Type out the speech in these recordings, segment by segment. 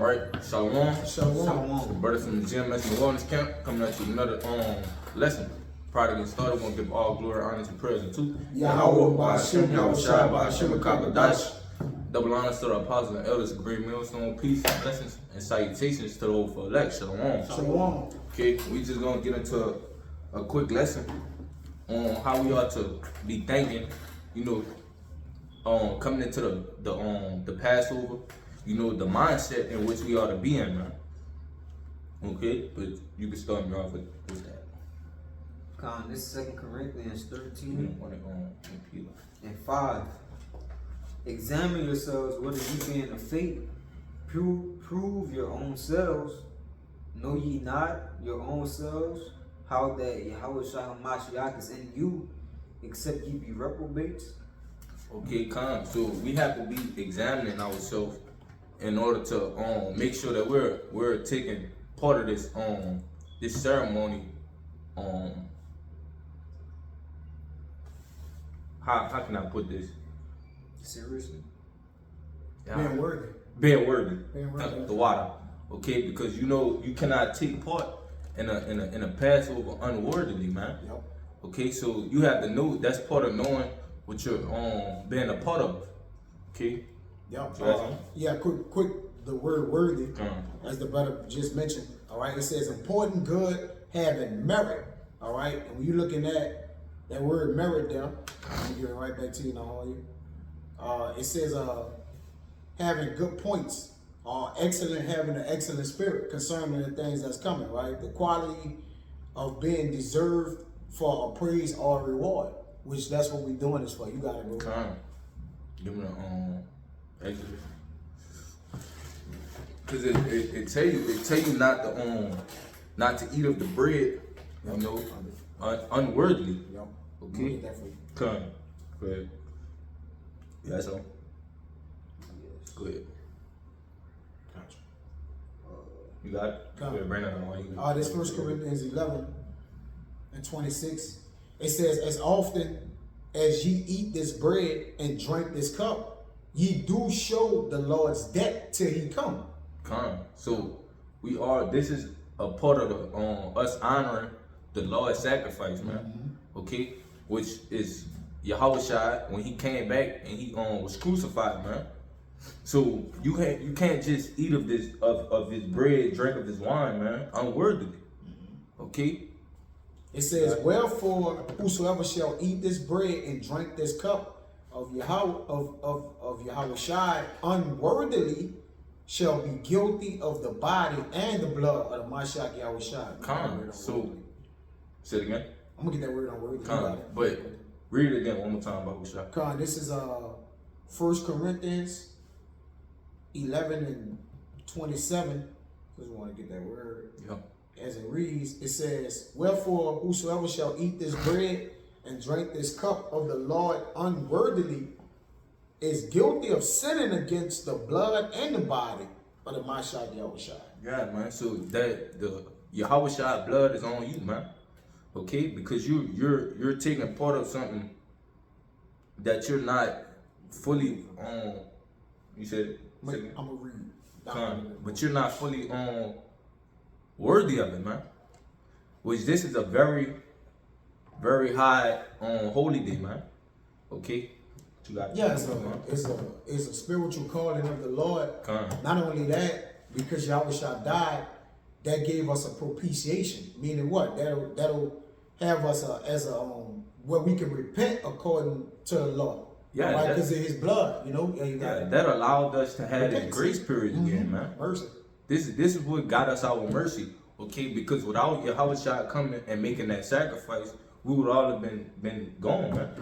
Alright, Shalom. Shalom. Brothers from the Gym Lesson Wellness Camp coming at you with another lesson. Prior to getting started, we're going to give all glory, honor, and praise unto Yahawashi, Yahawashi, double honors to the apostles and elders of great millstone, peace, blessings, and salutations to the overflow elect. Shalom. Okay, we just going to get into a quick lesson on how we ought to be thinking, coming into the Passover, the mindset in which we ought to be in, man. Okay, but you can start me off with that. This is 2 Corinthians 13 and 5. Examine yourselves whether ye be in the faith. Prove your own selves. Know ye not your own selves how that Yahawashi is in you, except ye be reprobates? Okay, so we have to be examining ourselves in order to make sure that we're taking part of this this ceremony. How can I put this? Seriously? Yeah. Being worthy. The water. Okay, because you cannot take part in a Passover unworthily, man. Yep. Okay, so you have to know that's part of knowing what you're being a part of. Okay? Yep. So Quick, the word worthy, as the brother just mentioned, all right, it says important, good, having merit, all right? And when you're looking at that word merit there, I'm give it right back to you now, it says having good points, excellent, having an excellent spirit concerning the things that's coming, right? The quality of being deserved for a praise or a reward, which that's what we're doing this for. You gotta go. Give me the Exodus. Cause it tell you not to eat of the bread, unworthily. Yep. Okay. Go ahead. Yeah, so. Go ahead. Gotcha. You got it? Go ahead, bring that on. This 1 Corinthians 11 and 26. It says, as often as ye eat this bread and drink this cup, ye do show the Lord's death till he come. So this is a part of the us honoring the Lord's sacrifice, man. Okay, which is Yahawashi when he came back and he was crucified, man. So you can't just eat of this bread, drink of this wine, man, unworthily. Okay. It says, wherefore whosoever shall eat this bread and drink this cup of Yahawashi unworthily shall be guilty of the body and the blood of the Mashiach Yahawashi. So say it again. I'm gonna get that word unworthy. But read it again one more time about Yahawashi. This is 1 Corinthians 11 and 27. Because we want to get that word. Yeah. As it reads, it says, wherefore whosoever shall eat this bread and drink this cup of the Lord unworthily is guilty of sinning against the blood and the body of the Mashiach Yahawashi. Yeah, man. So that the Yahawashi blood is on you, man. Okay, because you're taking part of something that you're not fully on. You said I'm gonna read. But you're not fully worthy of it, man. Which this is a very, very high holy day, man. Okay. It's a spiritual calling of the Lord. Not only that, because Yahawashi died, that gave us a propitiation. Meaning what? That'll have us where we can repent according to the law. Yeah, right, because of his blood, that allowed us to have this grace period again, man. Mercy. This is what got us our mercy, okay? Because without Yahawashi coming and making that sacrifice, we would all have been gone, man.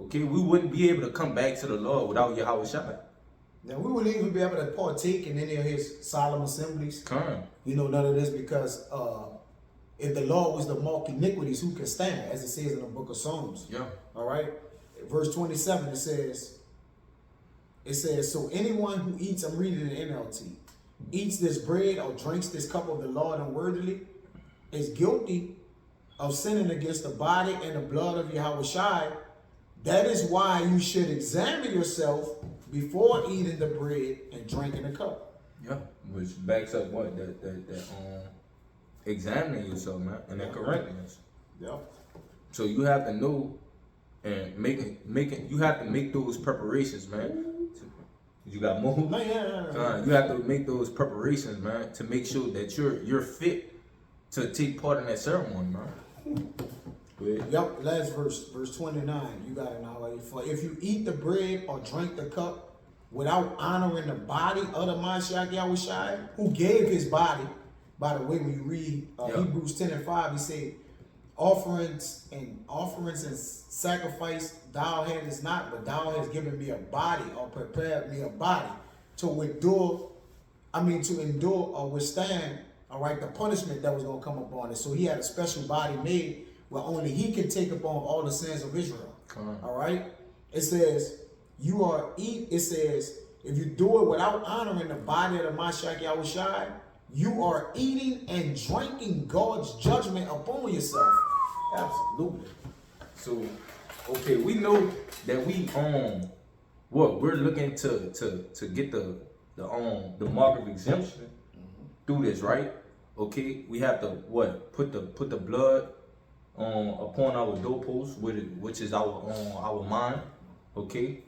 Okay, we wouldn't be able to come back to the Lord without Yahawashi. Now we wouldn't even be able to partake in any of his solemn assemblies. None of this, because if the Lord was to mark iniquities, who can stand? As it says in the book of Psalms. Yeah. All right. Verse 27, it says, so anyone who eats, I'm reading the NLT, eats this bread or drinks this cup of the Lord unworthily is guilty of sinning against the body and the blood of Yahawashi. That is why you should examine yourself before eating the bread and drinking the cup. Yeah, which backs up what that examining yourself, man, and that Corinthians. Yeah. So you have to know and making you have to make those preparations, man. You got more? No, yeah. You have to make those preparations, man, to make sure that you're fit to take part in that ceremony, man. Yep, last verse 29. You got it now. For if you eat the bread or drink the cup without honoring the body of the Mashiach Yahawashi, who gave his body. By the way, when you read Hebrews 10:5, he said, offerings and sacrifice thou hadst not, but thou hast given me a body, or prepared me a body to endure or withstand, all right, the punishment that was going to come upon it. So he had a special body made where only he can take upon all the sins of Israel. All right. It says, if you do it without honoring the body of the Mashiach Yahawashi, you are eating and drinking God's judgment upon yourself. Absolutely. So, okay, we know that we're looking to get the mark of exemption through this, right? Okay, we have to put the blood upon our doorpost, which is our mind. Okay,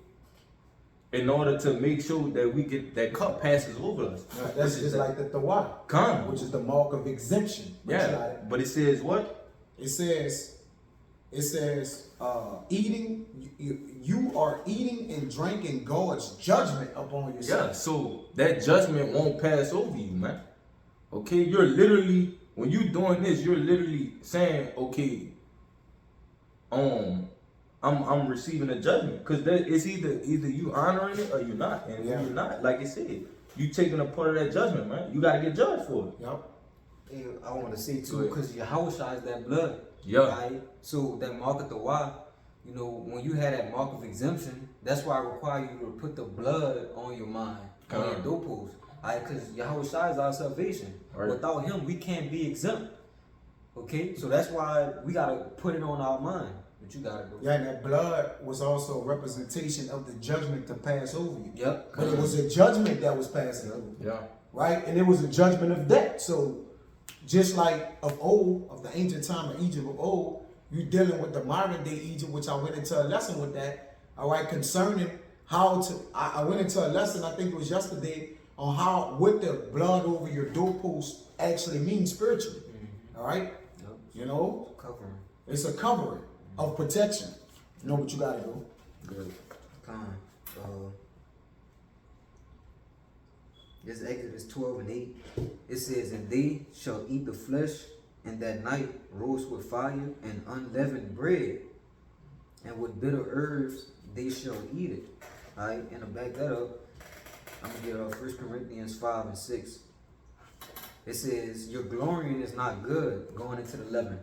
in order to make sure that we get that cup passes over us. Yeah, that's just like the Tawah, which is the mark of exemption. Yeah, but it says what? It says eating. You are eating and drinking God's judgment upon yourself. Yeah, so that judgment won't pass over you, man. Okay, you're literally, when you're doing this, you're literally saying, okay, I'm receiving a judgment, because it's either you honoring it or you're not, and when you're not, like I said, you taking a part of that judgment, man. You gotta get judged for it. Yep. And I want to say too, because Yahawashi is that blood. Yeah. Right? So that mark of the why, you know, when you had that mark of exemption, that's why I require you to put the blood on your mind, on your doorpost. Because Yahawashi is our salvation. Right. Without him, we can't be exempt. Okay? So that's why we got to put it on our mind. But you got to go. Yeah, and that blood was also a representation of the judgment to pass over you. Yep. But it was a judgment that was passing over. Yeah. Right? And it was a judgment of death. So just like of old, of the ancient time of Egypt of old, you dealing with the modern day Egypt, which I went into a lesson with that. All right, concerning how to, I went into a lesson, I think it was yesterday, on what the blood over your doorpost actually means spiritually. All right? Yep. You know? Covering. It's a covering of protection. You know what you gotta do. Good. This Exodus 12:8. It says, and they shall eat the flesh, and that night roast with fire and unleavened bread, and with bitter herbs they shall eat it. Alright, and to back that up, I'm gonna get 1 Corinthians 5:6. It says, your glorying is not good, going into the leaven.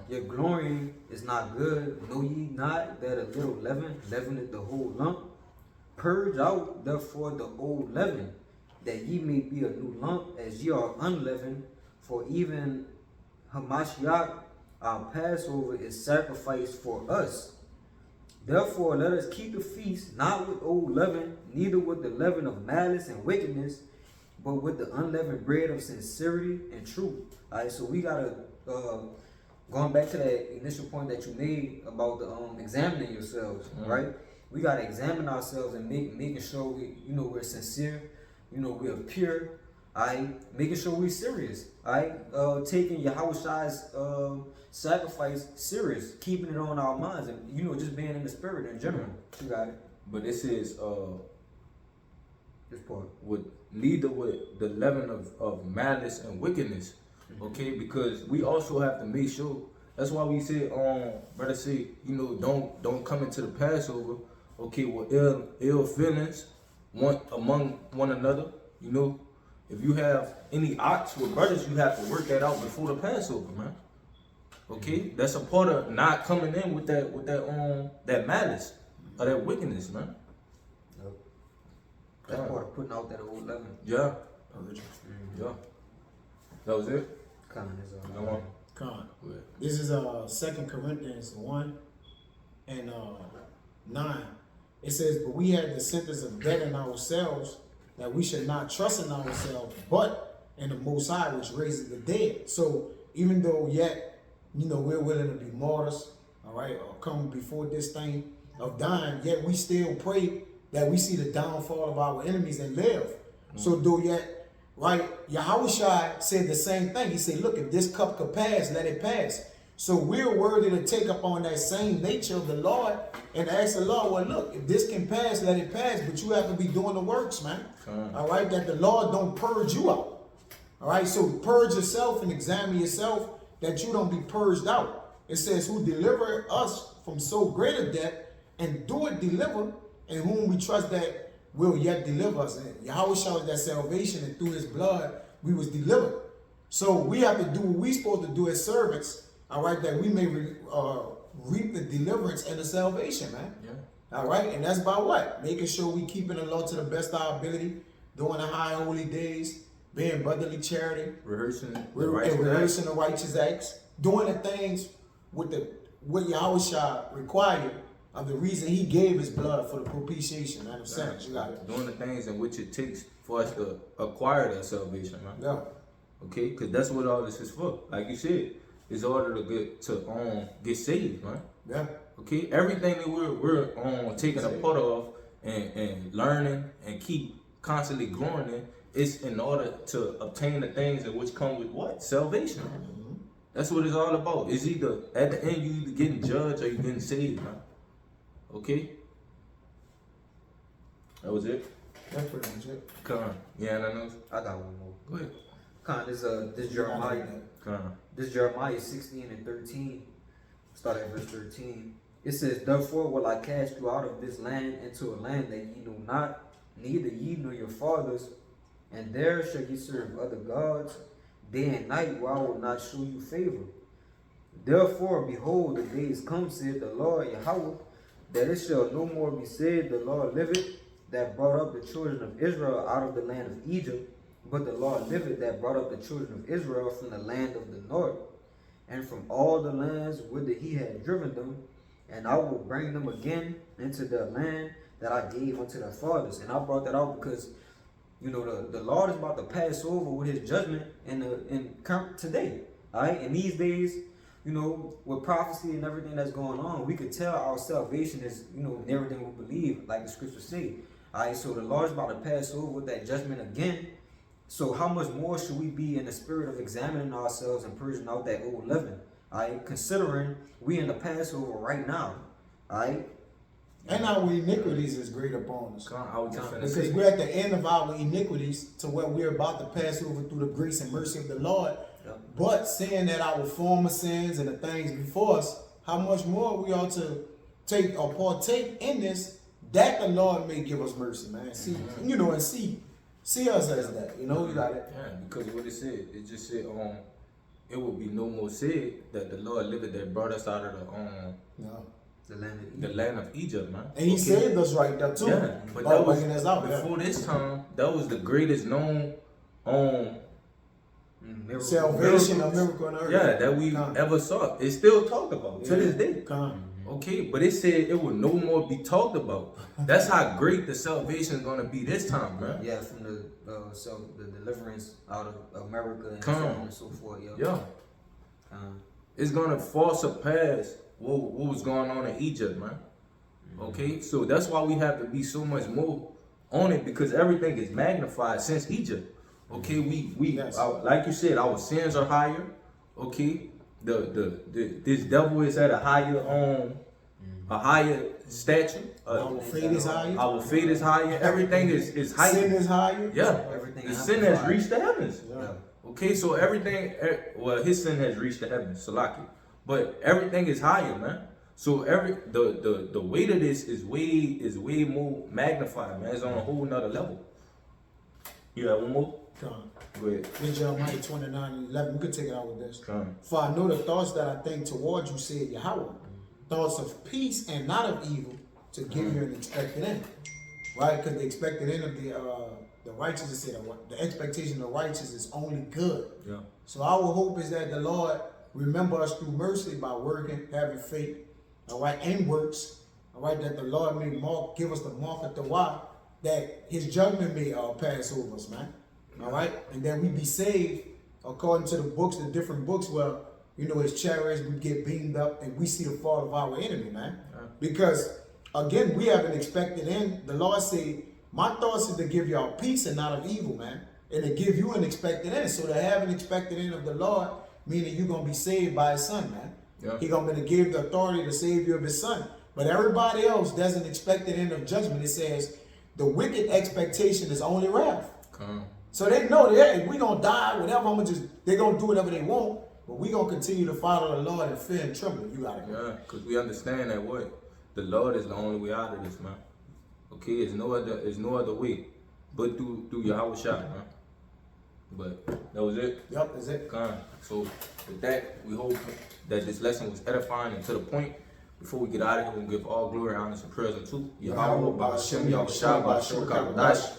Your glorying is not good. Know ye not that a little leaven leaveneth the whole lump? Purge out therefore the old leaven, that ye may be a new lump, as ye are unleavened. For even Hamashiach, our Passover, is sacrificed for us. Therefore let us keep the feast, not with old leaven, neither with the leaven of malice and wickedness, but with the unleavened bread of sincerity and truth. Alright, so we gotta going back to that initial point that you made about the examining yourselves, right? We gotta examine ourselves and making sure we're sincere, we're pure, alright, making sure we're serious, alright, taking Yahawashi's sacrifice serious, keeping it on our minds, and just being in the spirit in general. You got it. But it says This part. Neither with the leaven of malice and wickedness. Okay, because we also have to make sure. That's why we say, brother, say, don't come into the Passover, okay, with ill feelings among one another. If you have any odds with brothers, you have to work that out before the Passover, man. Okay, that's a part of not coming in with that malice or that wickedness, man. Yep. That's part of putting out that old leaven. Yeah. Yeah. That was it. This is 2 Corinthians 1 and 9. It says, but we had the sentence of death in ourselves, that we should not trust in ourselves, but in the Most High, which raises the dead. So even though yet, we're willing to be martyrs, all right, or come before this thing of dying, yet we still pray that we see the downfall of our enemies and live. So though yet, right, Yahawashi said the same thing. He said, look, if this cup could pass, let it pass. So we're worthy to take up on that same nature of the Lord and ask the Lord, well, look, if this can pass, let it pass, but you have to be doing the works, man. All right, that the Lord don't purge you out. All right, so purge yourself and examine yourself that you don't be purged out. It says, who deliver us from so great a death, and do it deliver, and whom we trust that will yet deliver us. And Yahweh showed that salvation, and through his blood, we was delivered. So we have to do what we supposed to do as servants, all right, that we may reap the deliverance and the salvation, man. Yeah. All right, and that's by what? Making sure we keeping the law to the best of our ability, doing the high holy days, being brotherly charity, rehearsing the righteous acts, doing the things with what Yahweh required of the reason he gave his blood for the propitiation. I understand. You got it. Doing the things in which it takes for us to acquire that salvation, man. Yeah. Okay, because that's what all this is for. Like you said, it's order to get saved, man. Yeah. Okay, everything that we're taking a part of and learning and keep constantly growing in is in order to obtain the things in which come with what? Salvation. Mm-hmm. That's what it's all about. It's either at the end you either getting judged or you getting saved, man. Okay? That was it? That's pretty much it. Come on. Yeah, I got one more. Go ahead. This Jeremiah. This Jeremiah 16 and 13. Start at verse 13. It says, therefore will I cast you out of this land into a land that ye know not, neither ye nor your fathers, and there shall ye serve other gods, day and night, where I will not show you favor. Therefore, behold, the days come, said the Lord Yahweh, that it shall no more be said, the Lord liveth, that brought up the children of Israel out of the land of Egypt, but the Lord liveth, that brought up the children of Israel from the land of the north, and from all the lands whither he had driven them, and I will bring them again into the land that I gave unto their fathers. And I brought that out because, the Lord is about to pass over with his judgment in today. All right, in these days, with prophecy and everything that's going on, we could tell our salvation is, nearer than we believe, like the scriptures say. All right, so the Lord's about to pass over with that judgment again. So how much more should we be in the spirit of examining ourselves and purging out that old leaven? All right, considering we in the Passover right now. All right. And our iniquities is great upon us. Because we're at the end of our iniquities to where we're about to pass over through the grace and mercy of the Lord. Yep. But seeing that our former sins and the things before us, how much more we ought to take or partake in this, that the Lord may give us mercy, man. See, and see us as that. You got it. Yeah, because what it said, it just said, it will be no more said that the Lord liveth that brought us out of the land of Egypt, man. And he saved us right there too. Yeah, but that was before this time. That was the greatest known salvation or miracle on earth. Yeah, that we ever saw. It's still talked about to this day. Okay, but it said it will no more be talked about. That's how great the salvation is gonna be this time, man. Yeah, from the deliverance out of America and so on and so forth. Yeah. It's gonna far surpass what was going on in Egypt, man. Okay, so that's why we have to be so much more on it, because everything is magnified since Egypt. Okay, like you said, our sins are higher. Okay, this devil is at a higher stature. Our fate is higher. Our fate is higher. Everything is higher. Sin is higher. Yeah, everything. The sin has reached the heavens. Yeah. Okay, so everything. Well, his sin has reached the heavens, Salaki. But everything is higher, man. So the weight of this is way more magnified, man. It's on a whole nother level. You have one more? Come. Go ahead. In Jeremiah 29:11, we could take it out with this. For I know the thoughts that I think towards you, said Yahweh, thoughts of peace and not of evil, to give you an expected end. Right? Because the expected end of the righteous is said, the expectation of the righteous is only good. Yeah. So our hope is that the Lord remember us through mercy by working, having faith, all right, and works, all right, that the Lord may give us the mark of the why, that his judgment may pass over us, man. All right, and then we be saved according to the books, the different books where, you know, his chariots would get beamed up and we see the fall of our enemy, man. Because again, we have an expected end. The Lord say, my thoughts is to give y'all peace and not of evil, man. And to give you an expected end. So to have an expected end of the Lord, meaning you're gonna be saved by his son, man. Yeah. He gonna give the authority to save you of his son. But everybody else does an expected end of judgment. It says the wicked expectation is only wrath. So they know that if we gonna die, whatever, they gonna do whatever they want, but we gonna continue to follow the Lord in fear and trembling. You got it. Yeah, because we understand that what? The Lord is the only way out of this, man. Okay, there's no other way but through Yahawashi, man. But that was it. Yep, that's it. So with that, we hope that this lesson was edifying and to the point. Before we get out of here, we'll give all glory, honor, and praise unto Yahweh, Ba'ashem, Yahawashi, Ba'ashem, Kabadash.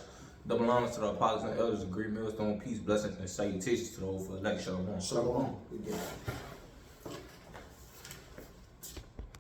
Double honors to the apostles and elders of great millstone, peace, blessings, and salutations to the whole for election. Shalom.